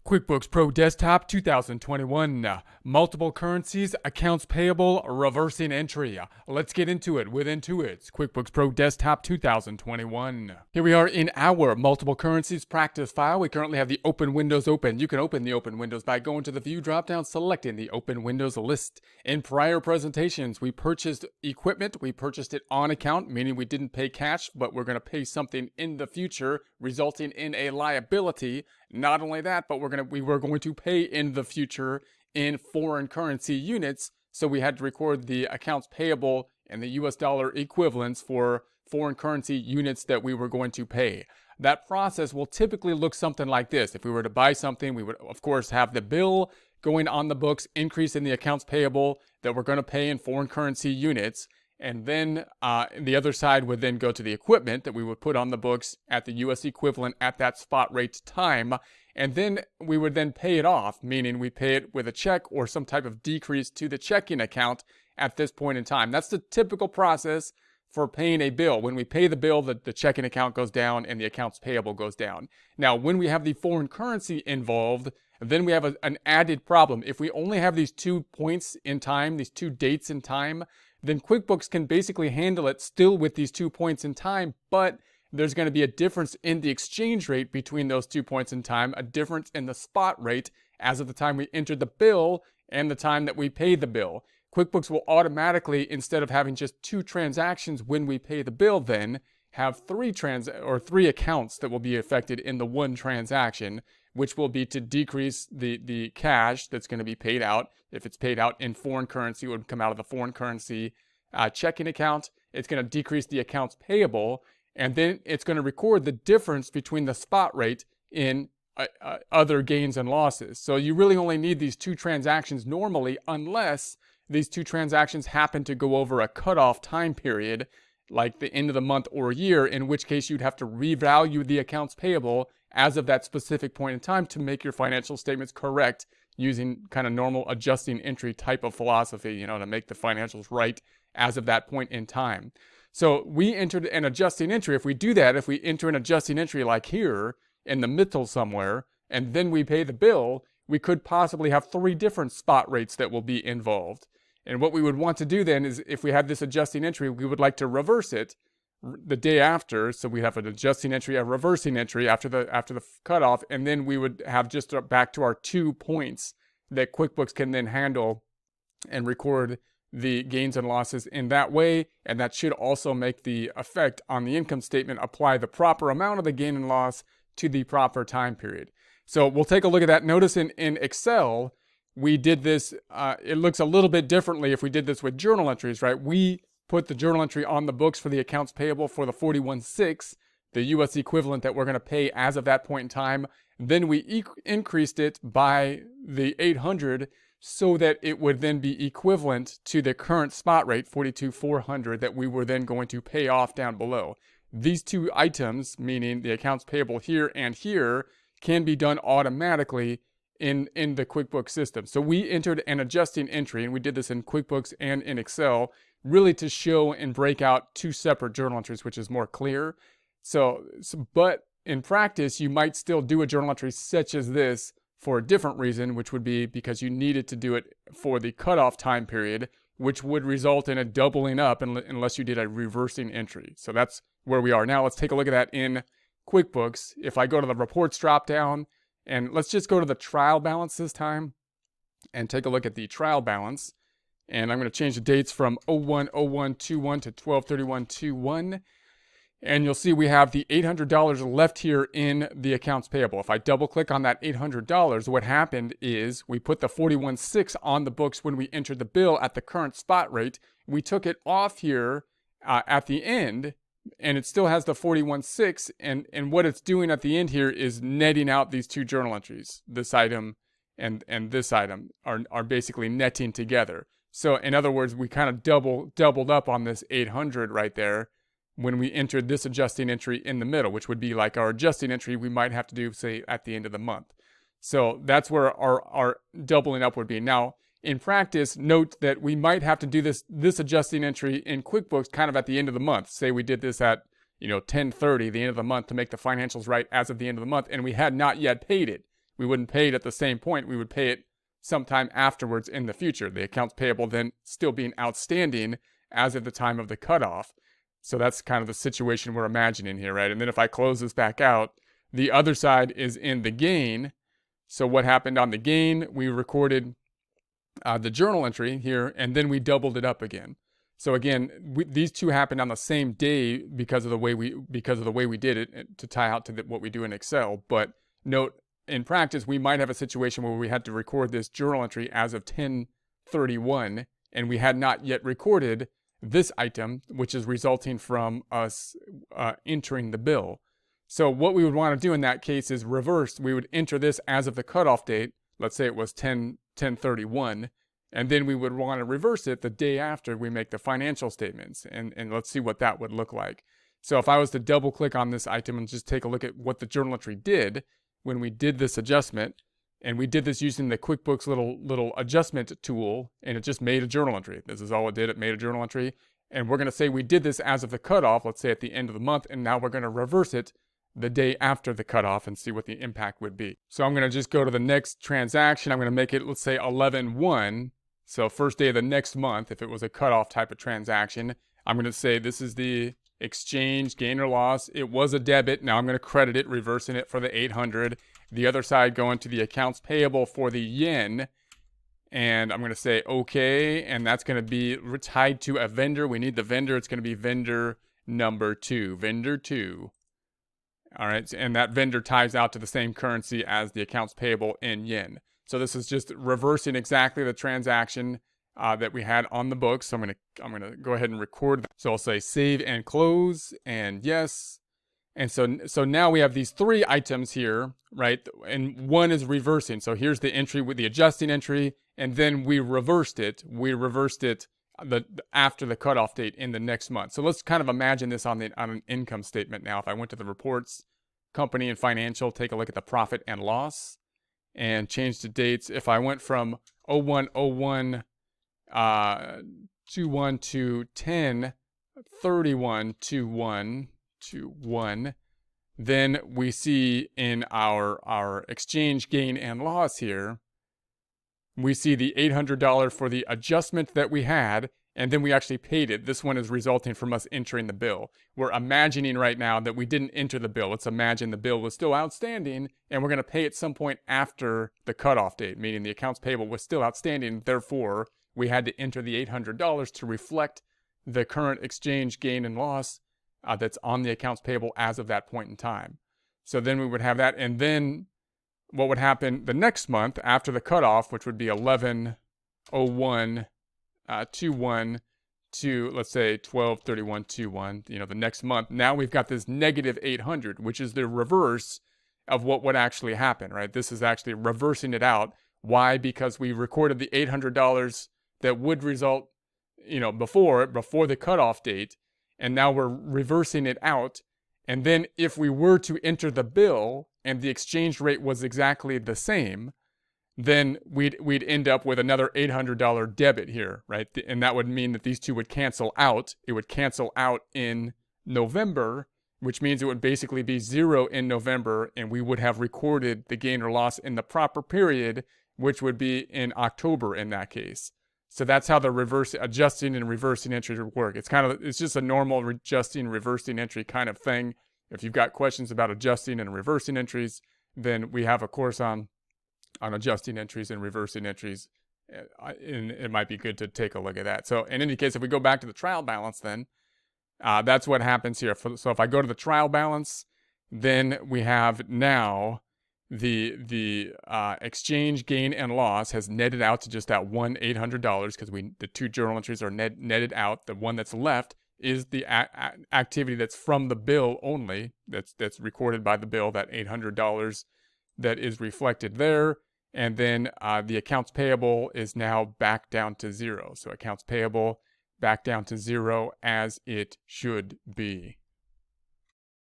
QuickBooks Pro Desktop 2021. Multiple currencies, accounts payable, reversing entry. Let's get into it with Intuit's QuickBooks Pro Desktop 2021. Here we are in our multiple currencies practice file. We currently have the open windows open. You can open the open windows by going to the view dropdown, selecting the open windows list. In prior presentations, we purchased equipment. We purchased it on account, meaning we didn't pay cash, but we're going to pay something in the future, resulting in a liability. Not only that, but we were going to pay in the future in foreign currency units. So we had to record the accounts payable and the US dollar equivalents for foreign currency units that we were going to pay. That process will typically look something like this. If we were to buy something, we would of course have the bill going on the books, increase in the accounts payable that we're going to pay in foreign currency units. And then the other side would then go to the equipment that we would put on the books at the US equivalent at that spot rate time. And then we would then pay it off, meaning we pay it with a check or some type of decrease to the checking account at this point in time. That's the typical process for paying a bill. When we pay the bill, the checking account goes down and the accounts payable goes down. Now, when we have the foreign currency involved, then we have an added problem. If we only have these 2 points in time, these 2 dates in time, then QuickBooks can basically handle it still with these 2 points in time, but there's going to be a difference in the exchange rate between those 2 points in time, a difference in the spot rate as of the time we entered the bill and the time that we pay the bill. QuickBooks will automatically, instead of having just 2 transactions when we pay the bill, then have 3 accounts that will be affected in the 1 transaction, which will be to decrease the cash that's going to be paid out. If it's paid out in foreign currency, it would come out of the foreign currency checking account. It's going to decrease the accounts payable, and then it's going to record the difference between the spot rate in other gains and losses. So you really only need these 2 transactions normally, unless these 2 transactions happen to go over a cutoff time period, like the end of the month or year, in which case you'd have to revalue the accounts payable as of that specific point in time to make your financial statements correct, using kind of normal adjusting entry type of philosophy, to make the financials right as of that point in time. So we entered an adjusting entry. If we do that, if we enter an adjusting entry like here in the middle somewhere, and then we pay the bill, we could possibly have 3 different spot rates that will be involved. And what we would want to do then is, if we have this adjusting entry, we would like to reverse it the day after. So we have an adjusting entry, a reversing entry after the cutoff, and then we would have just back to our 2 points that QuickBooks can then handle and record the gains and losses in that way. And that should also make the effect on the income statement apply the proper amount of the gain and loss to the proper time period. So we'll take a look at that. Notice in Excel, we did this, it looks a little bit differently if we did this with journal entries, right? We put the journal entry on the books for the accounts payable for the 41.6, the US equivalent that we're going to pay as of that point in time. Then we increased it by the 800 so that it would then be equivalent to the current spot rate, 42,400, that we were then going to pay off down below. These 2 items, meaning the accounts payable here and here, can be done automatically in the QuickBooks system. So we entered an adjusting entry, and we did this in QuickBooks and in Excel, really to show and break out 2 separate journal entries, which is more clear. But in practice, you might still do a journal entry such as this for a different reason, which would be because you needed to do it for the cutoff time period, which would result in a doubling up unless you did a reversing entry. So that's where we are now. Let's take a look at that in QuickBooks. If I go to the reports dropdown, and let's just go to the trial balance this time and take a look at the trial balance. And I'm going to change the dates from 01/01/21 to 12/31/21. And you'll see we have the $800 left here in the accounts payable. If I double click on that $800, what happened is we put the 41.6 on the books when we entered the bill at the current spot rate. We took it off here at the end, and it still has the 41.6. And what it's doing at the end here is netting out these 2 journal entries. This item and this item are basically netting together. So in other words, we kind of doubled up on this 800 right there when we entered this adjusting entry in the middle, which would be like our adjusting entry we might have to do, say, at the end of the month. So that's where our doubling up would be. Now, in practice, note that we might have to do this adjusting entry in QuickBooks kind of at the end of the month. Say we did this at 10:30, the end of the month, to make the financials right as of the end of the month, and we had not yet paid it. we wouldn't pay it at the same point. We would pay it sometime afterwards in the future. The accounts payable then still being outstanding as of the time of the cutoff. So that's kind of the situation we're imagining here, right? And then if I close this back out, the other side is in the gain. So what happened on the gain? We recorded the journal entry here, and then we doubled it up again. So again, these two happened on the same day because of the way we did it to tie out to what we do in Excel. But note, in practice, we might have a situation where we had to record this journal entry as of 10/31, and we had not yet recorded this item, which is resulting from us entering the bill. So what we would want to do in that case is reverse. We would enter this as of the cutoff date. Let's say it was 10/31, and then we would want to reverse it the day after we make the financial statements, and let's see what that would look like. So if I was to double click on this item and just take a look at what the journal entry did when we did this adjustment, and we did this using the QuickBooks little adjustment tool, and it just made a journal entry. This is all it did. It made a journal entry, and we're going to say we did this as of the cutoff, let's say at the end of the month, and now we're going to reverse it the day after the cutoff and see what the impact would be. So I'm going to just go to the next transaction. I'm going to make it, let's say 11/1. So first day of the next month, if it was a cutoff type of transaction, I'm going to say this is the exchange gain or loss. It was a debit. Now I'm going to credit it, reversing it for the 800. The other side going to the accounts payable for the yen. And I'm going to say okay. And that's going to be tied to a vendor. We need the vendor. It's going to be vendor number 2. Vendor 2. All right. And that vendor ties out to the same currency as the accounts payable in yen. So this is just reversing exactly the transaction that we had on the books. So I'm gonna go ahead and record that. So I'll say save and close and yes. And so now we have these 3 items here, right? And one is reversing. So here's the entry with the adjusting entry, and then we reversed it. We reversed it after the cutoff date in the next month. So let's kind of imagine this on an income statement now. If I went to the reports, company and financial, take a look at the profit and loss, and change the dates. If I went from 01/01/21 to 10/31/21, then we see in our exchange gain and loss here, we see the $800 for the adjustment that we had, and then we actually paid it. This one is resulting from us entering the bill. We're imagining right now that we didn't enter the bill. Let's imagine the bill was still outstanding, and we're going to pay at some point after the cutoff date, meaning the accounts payable was still outstanding. Therefore, we had to enter the $800 to reflect the current exchange gain and loss that's on the accounts payable as of that point in time. So then we would have that, and then what would happen the next month after the cutoff, which would be 11/01/21 to, let's say, 12/31/21, the next month. Now we've got this negative 800, which is the reverse of what would actually happen, right? This is actually reversing it out. Why? Because we recorded the $800 that would result, before the cutoff date, and now we're reversing it out. And then if we were to enter the bill and the exchange rate was exactly the same, then we'd end up with another $800 debit here, right? And that would mean that these two would cancel out. It would cancel out in November, which means it would basically be 0 in November, and we would have recorded the gain or loss in the proper period, which would be in October in that case. So that's how the adjusting and reversing entries would work. It's just a normal adjusting, reversing entry kind of thing. If you've got questions about adjusting and reversing entries, then we have a course on adjusting entries and reversing entries. And it might be good to take a look at that. So in any case, if we go back to the trial balance, then that's what happens here. So if I go to the trial balance, then we have now the exchange gain and loss has netted out to just that $800 because the 2 journal entries are netted out. The one that's left is the activity that's from the bill only, that's recorded by the bill, that $800 that is reflected there. And then the accounts payable is now back down to 0. So accounts payable back down to 0 as it should be.